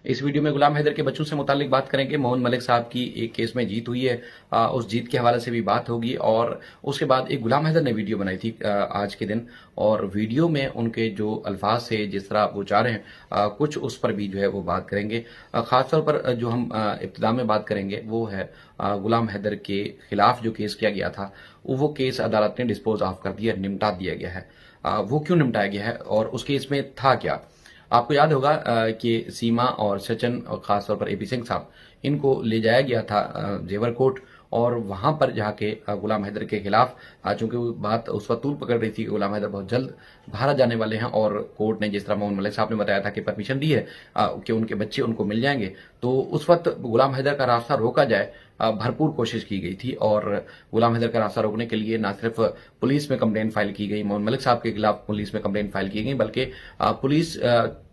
इस वीडियो में गुलाम हैदर के बच्चों से मुतालिक बात करेंगे। मोहन मलिक साहब की एक केस में जीत हुई है, उस जीत के हवाले से भी बात होगी। और उसके बाद एक गुलाम हैदर ने वीडियो बनाई थी आज के दिन, और वीडियो में उनके जो अल्फाज थे, जिस तरह वो चाह रहे हैं कुछ, उस पर भी जो है वो बात करेंगे। खासतौर पर जो हम इब्तिदा में बात करेंगे वो है गुलाम हैदर के खिलाफ जो केस किया गया था, वो केस अदालत ने डिस्पोज ऑफ कर दिया, निपटा दिया गया है। वो क्यों निपटाया गया है और उस केस में था क्या। आपको याद होगा कि सीमा और सचिन और खासतौर पर एपी सिंह साहब, इनको ले जाया गया था जेवर कोर्ट, और वहां पर जाके गुलाम हैदर के खिलाफ, चूंकि वो बात उस वक्त तूल पकड़ रही थी कि गुलाम हैदर बहुत जल्द भारत जाने वाले हैं, और कोर्ट ने जिस तरह मोहन मलिक साहब ने बताया था कि परमिशन दी है कि उनके बच्चे उनको मिल जाएंगे, तो उस वक्त गुलाम हैदर का रास्ता रोका जाए, भरपूर कोशिश की गई थी। और गुलाम हैदर का रास्ता रोकने के लिए न सिर्फ पुलिस में कंप्लेंट फाइल की गई, मोहन मलिक साहब के खिलाफ पुलिस में कंप्लेंट फाइल की गई, बल्कि पुलिस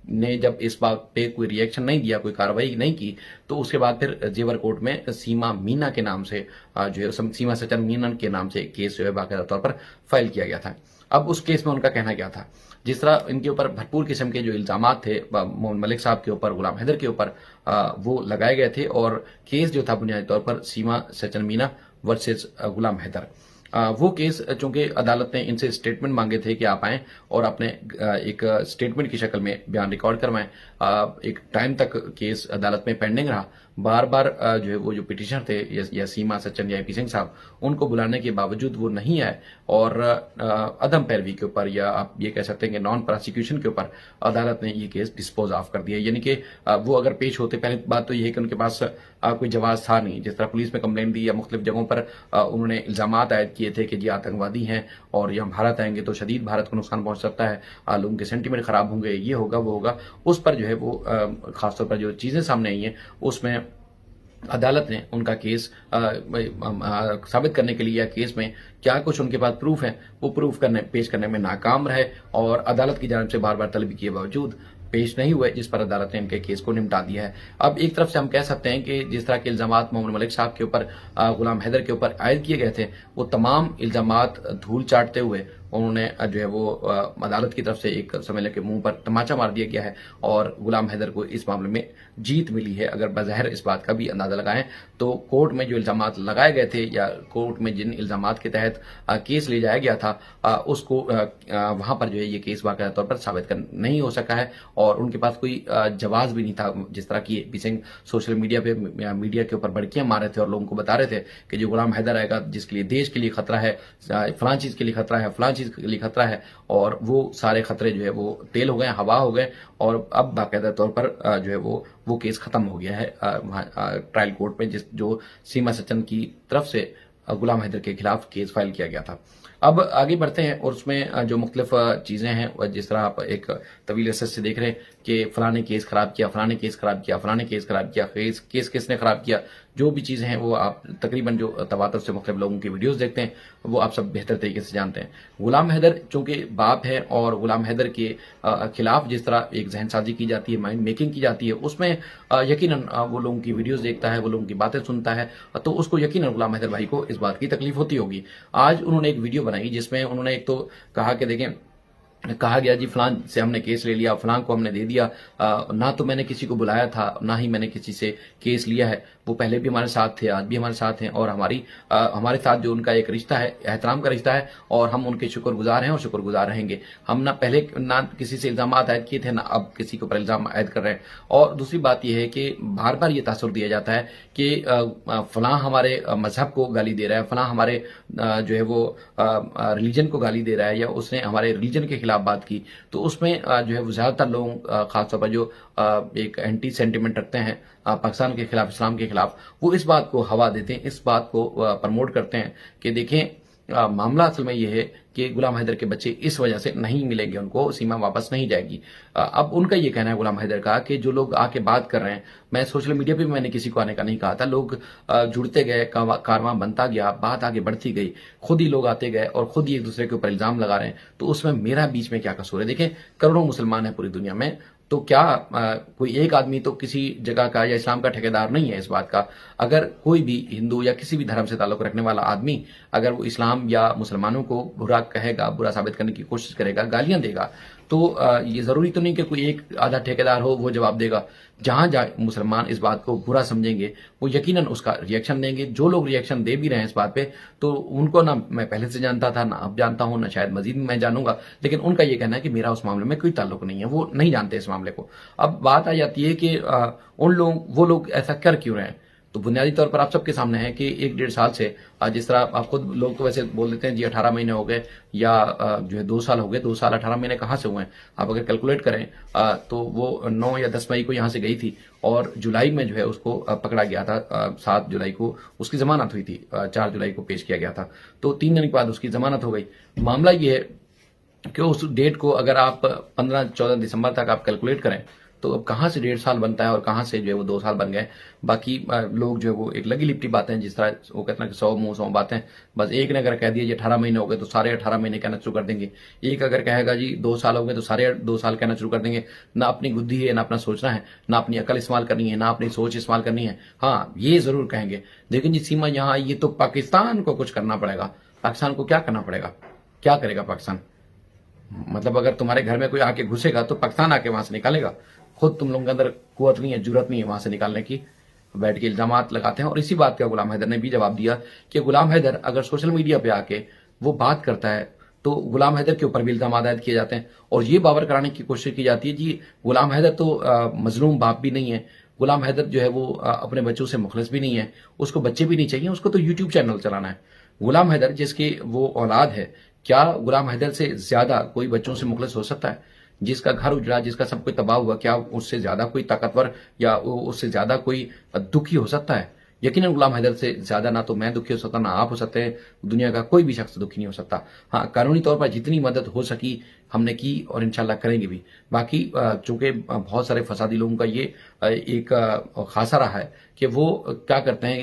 ने जब इस बात पे कोई रिएक्शन नहीं दिया, कोई कार्रवाई नहीं की, तो उसके बाद फिर जेवर कोर्ट में सीमा मीना के नाम से जो है, सीमा सचिन मीना के नाम से केस जो है बाकायदा तौर पर फाइल किया गया था। अब उस केस में उनका कहना क्या था, जिस तरह इनके ऊपर भरपूर किस्म के जो इल्जामात थे मोहन मलिक साहब के ऊपर, गुलाम हैदर के ऊपर, वो लगाए गए थे, और केस जो था बुनियादी तौर पर सीमा सचिन मीना वर्सेस गुलाम हैदर। वो केस, चूंकि अदालत ने इनसे स्टेटमेंट मांगे थे कि आप आएं और अपने एक स्टेटमेंट की शक्ल में बयान रिकॉर्ड करवाएं। एक टाइम तक केस अदालत में पेंडिंग रहा, बार बार जो है वो जो पिटिशनर थे या सीमा सचिन या एपी सिंह साहब, उनको बुलाने के बावजूद वो नहीं आए, और अदम पैरवी के ऊपर, या आप ये कह सकते हैं कि नॉन प्रोसिक्यूशन के ऊपर, अदालत ने ये केस डिस्पोज ऑफ कर दिया। यानी कि वो अगर पेश होते, पहली बात तो ये है कि उनके पास कोई जवाब था नहीं। जिस तरह पुलिस में कंप्लेंट दी या मुख्तलिफ जगहों पर उन्होंने इल्जामात आयद किए थे कि जी आतंकवादी हैं और ये हम भारत आएंगे तो शदीद भारत को नुकसान पहुंच सकता है, लोगों के सेंटीमेंट खराब होंगे, ये होगा वो होगा, उस पर जो है वो खासतौर पर जो चीजें सामने आई हैं, उसमें अदालत ने उनका केस साबित करने के लिए, या केस में क्या कुछ उनके पास प्रूफ है, वो प्रूफ पेश करने में नाकाम रहे, और अदालत की जानिब से बार बार तलब किए बावजूद पेश नहीं हुए, जिस पर अदालत ने इनके केस को निपटा दिया है। अब एक तरफ से हम कह सकते हैं कि जिस तरह के इल्जामात मोहम्मद मलिक साहब के ऊपर, गुलाम हैदर के ऊपर आयद किए गए थे, वो तमाम इल्जामात धूल चाटते हुए उन्होंने जो है वो अदालत की तरफ से एक समझ के मुंह पर तमाचा मार दिया गया है, और गुलाम हैदर को इस मामले में जीत मिली है। अगर बज़ाहिर इस बात का भी अंदाजा लगाएं तो कोर्ट में जो इल्जामात लगाए गए थे, या कोर्ट में जिन इल्जामात के तहत केस ले जाया गया था, उसको वहां पर जो है ये केस बाकायदा तौर पर साबित नहीं हो सका है, और उनके पास कोई जवाब भी नहीं था। जिस तरह की एपी सिंह सोशल मीडिया पे, मीडिया के ऊपर बड़कियां मार रहे थे और लोगों को बता रहे थे कि जो गुलाम हैदर आएगा, जिसके लिए देश के लिए खतरा है, फलां चीज के लिए खतरा है, फलां चीज के लिए खतरा है, और वो सारे खतरे जो है वो तेल हो गए, हवा हो गए, और अब बाकायदा तौर पर जो है वो केस खत्म हो गया है ट्रायल कोर्ट में, जो सीमा सचिन की तरफ से गुलाम हैदर के खिलाफ केस फाइल किया गया था। अब आगे बढ़ते हैं, और उसमें जो मुख्तलिफ चीजें हैं, जिस तरह आप एक तवील अरसे से देख रहे हैं कि फलाने केस खराब किया, फलाने केस खराब किया, फलाने केस खराब किया, केस किसने खराब किया, जो भी चीजें हैं वो आप तकरीबन जो तवातर से मुख्तलिफ लोगों की वीडियोस देखते हैं, वो आप सब बेहतर तरीके से जानते हैं। गुलाम हैदर चूंकि बाप है, और गुलाम हैदर के खिलाफ जिस तरह एक जहनसाजी की जाती है, माइंड मेकिंग की जाती है, उसमें यकीनन वो लोगों की वीडियोस देखता है, वो लोगों की बातें सुनता है, तो उसको यकीनन गुलाम हैदर भाई को इस बात की तकलीफ होती होगी। आज उन्होंने एक वीडियो बनाई जिसमें उन्होंने एक तो कहा कि देखें, कहा गया जी फलां से हमने केस ले लिया, फलां को हमने दे दिया, ना तो मैंने किसी को बुलाया था, ना ही मैंने किसी से केस लिया है, वो पहले भी हमारे साथ थे, आज भी हमारे साथ हैं, और हमारे साथ जो उनका एक रिश्ता है, एहतराम का रिश्ता है, और हम उनके शुक्रगुजार हैं और शुक्रगुजार रहेंगे। हम ना पहले ना किसी से इल्जाम आयद किए थे, ना अब किसी के ऊपर इल्जाम आयद कर रहे हैं। और दूसरी बात यह है कि बार बार ये तासुर दिया जाता है कि फलां हमारे मजहब को गाली दे रहा है, फलां हमारे जो है वो रिलीजन को गाली दे रहा है, या उसने हमारे रिलीजन के खिलाफ बात की, तो उसमें जो है वो ज्यादातर लोग खासतौर पर जो एक एंटी सेंटिमेंट रखते हैं पाकिस्तान के खिलाफ, इस्लाम के खिलाफ, वो इस बात को हवा देते हैं, इस बात को प्रमोट करते हैं कि देखें, मामला असल में यह है कि गुलाम हैदर के बच्चे इस वजह से नहीं मिलेंगे, उनको सीमा वापस नहीं जाएगी। अब उनका ये कहना है गुलाम हैदर का कि जो लोग आके बात कर रहे हैं, मैं सोशल मीडिया पे भी मैंने किसी को आने का नहीं कहा था, लोग जुड़ते गए, कारवां बनता गया, बात आगे बढ़ती गई, खुद ही लोग आते गए और खुद ही एक दूसरे के ऊपर इल्जाम लगा रहे हैं, तो उसमें मेरा बीच में क्या कसूर है। देखें, करोड़ों मुसलमान है पूरी दुनिया में, तो क्या कोई एक आदमी तो किसी जगह का या इस्लाम का ठेकेदार नहीं है इस बात का। अगर कोई भी हिंदू या किसी भी धर्म से ताल्लुक रखने वाला आदमी अगर वो इस्लाम या मुसलमानों को बुरा कहेगा, बुरा साबित करने की कोशिश करेगा, गालियां देगा, तो ये जरूरी तो नहीं कि कोई एक आधा ठेकेदार हो वो जवाब देगा। जहां जहां मुसलमान इस बात को बुरा समझेंगे वो यकीनन उसका रिएक्शन देंगे। जो लोग रिएक्शन दे भी रहे हैं इस बात पे, तो उनको ना मैं पहले से जानता था, ना अब जानता हूं, ना शायद मजीद मैं जानूंगा, लेकिन उनका ये कहना है कि मेरा उस मामले में कोई ताल्लुक नहीं है, वो नहीं जानते इस मामले को। अब बात आ जाती है कि वो लोग ऐसा कर क्यों रहे हैं। तो बुनियादी तौर पर आप सबके सामने है कि 1-1.5 साल से जिस तरह आप खुद लोग तो वैसे बोल देते हैं जी 18 महीने हो गए या जो है 2 साल हो गए, 2 साल 18 महीने कहाँ से हुए हैं। आप अगर कैलकुलेट करें तो वो 9 या 10 मई को यहां से गई थी और जुलाई में जो है उसको पकड़ा गया था। 7 जुलाई को उसकी जमानत हुई थी, 4 जुलाई को पेश किया गया था, तो 3 दिन के बाद उसकी जमानत हो गई। मामला ये है कि उस डेट को अगर आप 15-14 दिसंबर तक आप कैलकुलेट करें तो अब कहां से 1.5 साल बनता है और कहां से जो है वो 2 साल बन गए। बाकी लोग जो है वो एक लगी लिपटी बातें, जिस तरह वो कहते हैं कि 100 मुंह 100 बातें। बस एक ने अगर कह दिया जी 18 महीने हो गए तो सारे 18 महीने कहना शुरू कर देंगे। एक अगर कहेगा जी 2 साल हो गए तो सारे 2 साल कहना शुरू कर देंगे। ना अपनी बुद्धि है, ना अपना सोचना है, ना अपनी अकल इस्तेमाल करनी है, ना अपनी सोच इस्तेमाल करनी है। हाँ, ये जरूर कहेंगे लेकिन जी सीमा यहाँ आई है तो पाकिस्तान को कुछ करना पड़ेगा। पाकिस्तान को क्या करना पड़ेगा? क्या करेगा पाकिस्तान? मतलब अगर तुम्हारे घर में कोई आके घुसेगा तो पाकिस्तान आके वहां से निकालेगा। खुद तुम लोगों के अंदर कुव्वत नहीं है, जुर्रत नहीं है वहां से निकालने की। बैठ के इल्जामात लगाते हैं। और इसी बात का गुलाम हैदर ने भी जवाब दिया कि गुलाम हैदर अगर सोशल मीडिया पे आके वो बात करता है तो गुलाम हैदर के ऊपर भी इल्जाम आयद किए जाते हैं और ये बावर कराने की कोशिश की जाती है जी गुलाम हैदर तो मजलूम बाप भी नहीं है। गुलाम हैदर जो है वो अपने बच्चों से मुखलिस भी नहीं है, उसको बच्चे भी नहीं चाहिए, उसको तो यूट्यूब चैनल चलाना है। गुलाम हैदर जिसकी वो औलाद है, क्या गुलाम हैदर से ज्यादा कोई बच्चों से मुखलिस हो सकता है? जिसका घर उजड़ा, जिसका सब कुछ तबाह हुआ, क्या उससे ज्यादा कोई ताकतवर या उससे ज्यादा कोई दुखी हो सकता है? यकीनन गुलाम हैदर से ज्यादा ना तो मैं दुखी हो सकता, ना आप हो सकते हैं, दुनिया का कोई भी शख्स दुखी नहीं हो सकता। हाँ, कानूनी तौर पर जितनी मदद हो सकी हमने की और इंशाल्लाह करेंगे भी। बाकी चूंकि बहुत सारे फसादी लोगों का ये एक खासा रहा है कि वो क्या करते हैं,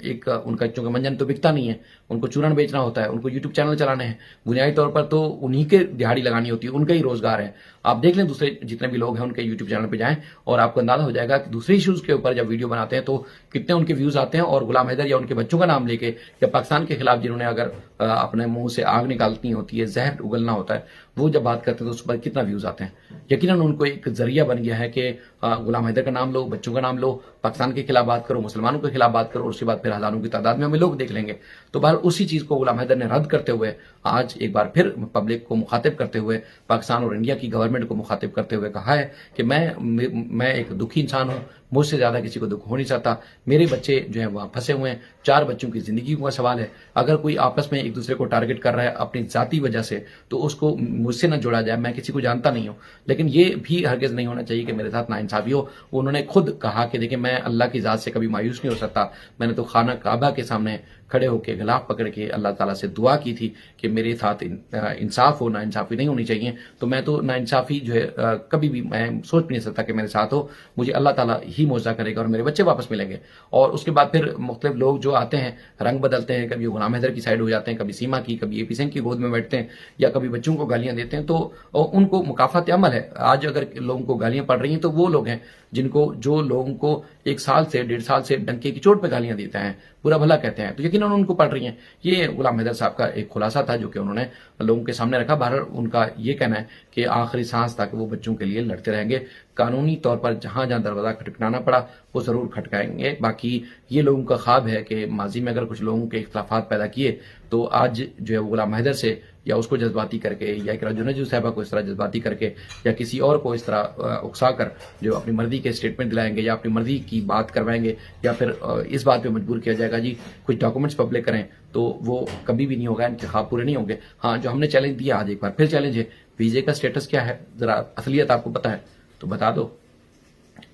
एक उनका चूंकि मंजन तो बिकता नहीं है, उनको चूरन बेचना होता है, उनको यूट्यूब चैनल चलाने हैं, बुनियादी तौर पर तो उन्हीं के दिहाड़ी लगानी होती है, उनका ही रोजगार है। आप देख लें दूसरे जितने भी लोग हैं उनके यूट्यूब चैनल पे जाएं और आपको अंदाजा हो जाएगा कि दूसरे इश्यूज के ऊपर जब वीडियो बनाते हैं तो कितने उनके व्यूज आते हैं। और गुलाम हैदर या उनके बच्चों का नाम लेके या पाकिस्तान के खिलाफ जिन्होंने अगर अपने मुंह से आग निकालनी होती है, जहर उगलना होता है, वो जब बात करते हैं तो उस पर कितना व्यूज आते हैं। यकीनन उनको एक जरिया बन गया है कि गुलाम हैदर का नाम लो, बच्चों का नाम लो, पाकिस्तान के खिलाफ बात करो, मुसलमानों के खिलाफ बात करो और उसके बाद फिर हजारों की तादाद में हमें लोग देख लेंगे। तो बहर उसी चीज को गुलाम हैदर ने रद्द करते हुए आज एक बार फिर पब्लिक को मुखातिब करते हुए, पाकिस्तान और इंडिया की गवर्नमेंट को मुखातिब करते हुए कहा है कि मैं एक दुखी इंसान हूं, मुझसे ज्यादा किसी को दुख हो नहीं सकता। मेरे बच्चे जो है वहां फंसे हुए हैं, 4 बच्चों की जिंदगी का सवाल है। अगर कोई आपस में एक दूसरे को टारगेट कर रहा है अपनी जाति वजह से तो उसको मुझसे न जोड़ा जाए। मैं किसी को जानता नहीं हूं, लेकिन ये भी हरगिज नहीं होना चाहिए कि मेरे साथ नाइंसाफी हो। उन्होंने खुद कहा कि देखिए मैं अल्लाह की जात से कभी मायूस नहीं हो सकता। मैंने तो खाना काबा के सामने खड़े होकर गलाफ पकड़ के अल्लाह ताला से दुआ की थी कि मेरे साथ इंसाफ हो, ना इंसाफी नहीं होनी चाहिए। तो मैं तो ना इंसाफी जो है कभी भी मैं सोच भी नहीं सकता कि मेरे साथ हो। मुझे अल्लाह ताला ही मौजा करेगा और मेरे बच्चे वापस मिलेंगे। और उसके बाद फिर मुख्तलिफ लोग जो आते हैं रंग बदलते हैं, कभी गुलाम हैदर की साइड हो जाते हैं, कभी सीमा की, कभी एपी सिंह की गोद में बैठते हैं या कभी बच्चों को गालियां देते हैं। तो उनको मुकाफात अमल है। आज अगर लोगों को गालियां पड़ रही हैं तो वो लोग हैं जो लोगों को 1 साल से 1.5 साल से डंके की चोट पे गालियां देते हैं, बुरा भला कहते हैं, तो यकीनन उनको पड़ रही हैं। ये गुलाम हैदर साहब का एक खुलासा था जो कि उन्होंने लोगों के सामने रखा। बहरहाल उनका ये कहना है कि आखिरी सांस तक वो बच्चों के लिए लड़ते रहेंगे। कानूनी तौर पर जहां जहां दरवाजा खटखटाना पड़ा वो जरूर खटकाएंगे। बाकी ये लोगों का ख्वाब है कि माजी में अगर कुछ लोगों के इख्तलाफात पैदा किए तो आज जो है वो गुलाम हैदर से या उसको जज्बाती करके या इकरा जुनेजू साहबा को इस तरह जज्बाती करके या किसी और को इस तरह उकसा कर जो अपनी मर्जी के स्टेटमेंट दिलाएंगे या अपनी मर्जी की बात करवाएंगे या फिर इस बात पे मजबूर किया जाएगा जी कुछ डॉक्यूमेंट्स पब्लिक करें, तो वो कभी भी नहीं होगा, इनके ख्वाब पूरे नहीं होंगे। हाँ, जो हमने चैलेंज दिया आज एक बार फिर चैलेंज है, वीजे का स्टेटस क्या है, जरा असलियत आपको पता है तो बता दो।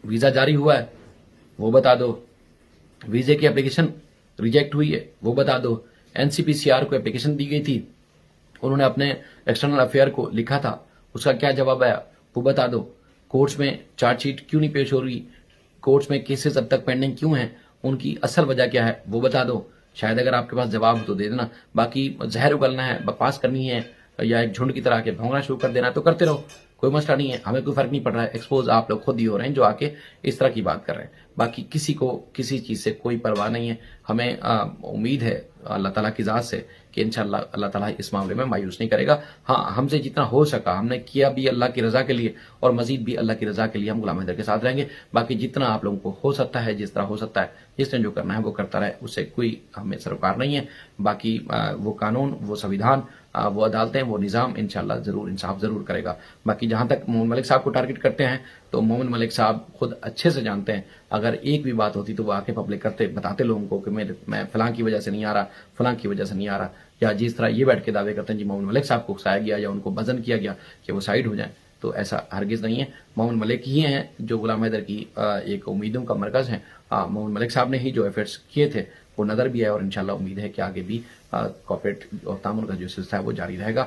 वीजा जारी हुआ है वो बता दो, वीजे की एप्लीकेशन रिजेक्ट हुई है वो बता दो, एनसीपीसीआर को एप्लीकेशन दी गई थी, उन्होंने अपने एक्सटर्नल अफेयर को लिखा था, उसका क्या जवाब आया वो बता दो। कोर्ट्स में चार्जशीट क्यों नहीं पेश हो रही, कोर्ट्स में केसेस अब तक पेंडिंग क्यों हैं, उनकी असल वजह क्या है वो बता दो। शायद अगर आपके पास जवाब हो तो दे देना। बाकी जहर उगलना है, बकवास करनी है या एक झुंड की तरह के भौंकना शुरू कर देना तो करते रहो, कोई मसला नहीं है, हमें कोई फर्क नहीं पड़ रहा है। एक्सपोज आप लोग खुद ही हो रहे हैं जो आके इस तरह की बात कर रहे हैं। बाकी किसी को किसी चीज से कोई परवाह नहीं है। हमें उम्मीद है अल्लाह ताला की जात से कि इंशाअल्लाह अल्लाह ताला इस मामले में मायूस नहीं करेगा। हाँ, हमसे जितना हो सका हमने किया भी अल्लाह की रज़ा के लिए और मज़ीद भी अल्लाह की रज़ा के लिए हम गुलाम हैदर के साथ रहेंगे। बाकी जितना आप लोगों को हो सकता है, जिस तरह हो सकता है, जिसने जो करना है वो करता रहे, उससे कोई हमें सरोकार नहीं है। बाकी वो कानून, वो संविधान, वो अदालतें, वो निज़ाम इंशाअल्लाह ज़रूर इंसाफ ज़रूर करेगा। बाकी जहाँ तक मोहम्मद मलिक साहब को टारगेट करते हैं, तो मोहम्मद मलिक साहब खुद अच्छे से जानते हैं, अगर एक भी बात होती तो वो आके पब्लिक करते, बताते लोगों को कि मैं फलां की वजह से नहीं आ रहा, फलां की वजह से नहीं आ रहा। या जिस तरह ये बैठ के दावे करते हैं जी मोहम्मद मलिक साहब को उकसाया गया या उनको बज़न किया गया कि वो साइड हो जाएं, तो ऐसा हरगिज़ नहीं है। मोहम्मद मलिक ही हैं जो गुलाम हैदर की एक उम्मीदों का मरकज़ हैं। मोहम्मद मलिक साहब ने ही जो एफर्ट्स किए थे वो नज़र भी आए और इंशाअल्लाह उम्मीद है कि आगे भी कॉर्पोरेट और तामुन का जो सिलसिला है वो जारी रहेगा।